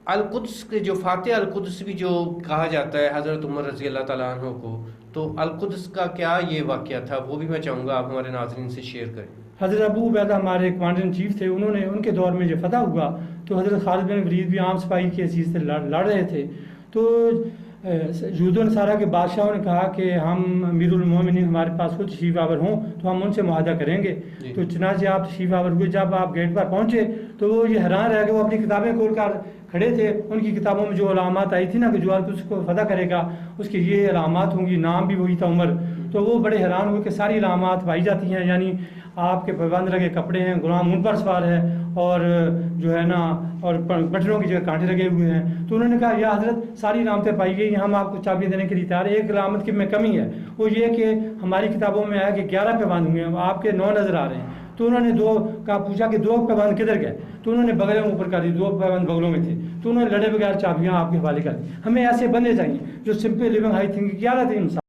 القدس کے جو فاتح القدس بھی جو کہا جاتا ہے حضرت عمر رضی اللہ تعالیٰ عنہ کو، تو القدس کا کیا یہ واقعہ تھا، وہ بھی میں چاہوں گا آپ ہمارے ناظرین سے شیئر کریں۔ حضرت ابو عبیدہ ہمارے کمانڈر ان چیف تھے، انہوں نے ان کے دور میں جو فتح ہوا تو حضرت خالد بن ولید بھی عام سپاہی کی حیثیت سے لڑ رہے تھے، تو یہود و نصارہ کے بادشاہوں نے کہا کہ ہم امیر المومنین ہمارے پاس خود تشریف آور ہوں تو ہم ان سے معاہدہ کریں گے۔ تو چنانچہ آپ تشریف آور ہوئے، جب آپ گیٹ پر پہنچے تو وہ یہ حیران رہ گئے، وہ اپنی کتابیں کھول کر کھڑے تھے، ان کی کتابوں میں جو علامات آئی تھی نا کہ جو القدس کو فتح کرے گا اس کی یہ علامات ہوں گی، نام بھی وہی تھا عمر، تو وہ بڑے حیران ہوئے کہ ساری علامات پائی جاتی ہیں، یعنی آپ کے پابند لگے کپڑے ہیں، غلام اونٹ پر سوار ہے، اور جو ہے نا اور بٹنوں کی جگہ کانٹے لگے ہوئے ہیں۔ تو انہوں نے کہا یا حضرت ساری علامتیں پائی گئی ہیں، ہم آپ کو چابیاں دینے کے لیے تیار ہیں، ایک علامت کی میں کمی ہے، وہ یہ کہ ہماری کتابوں میں آیا کہ 11 پیبند ہوئے ہیں، آپ کے 9 نظر آ رہے ہیں۔ تو انہوں نے 2 کا پوچھا کہ 2 پیبند کدھر گئے، تو انہوں نے بغلوں میں اوپر کر دی، 2 پیبند بغلوں میں تھے، تو انہوں نے لڑے بغیر چابیاں آپ کے حوالے کر دی۔ ہمیں ایسے بندے چاہیے جو سمپل لیونگ ہائی تھنکنگ کی عادت ہے انسان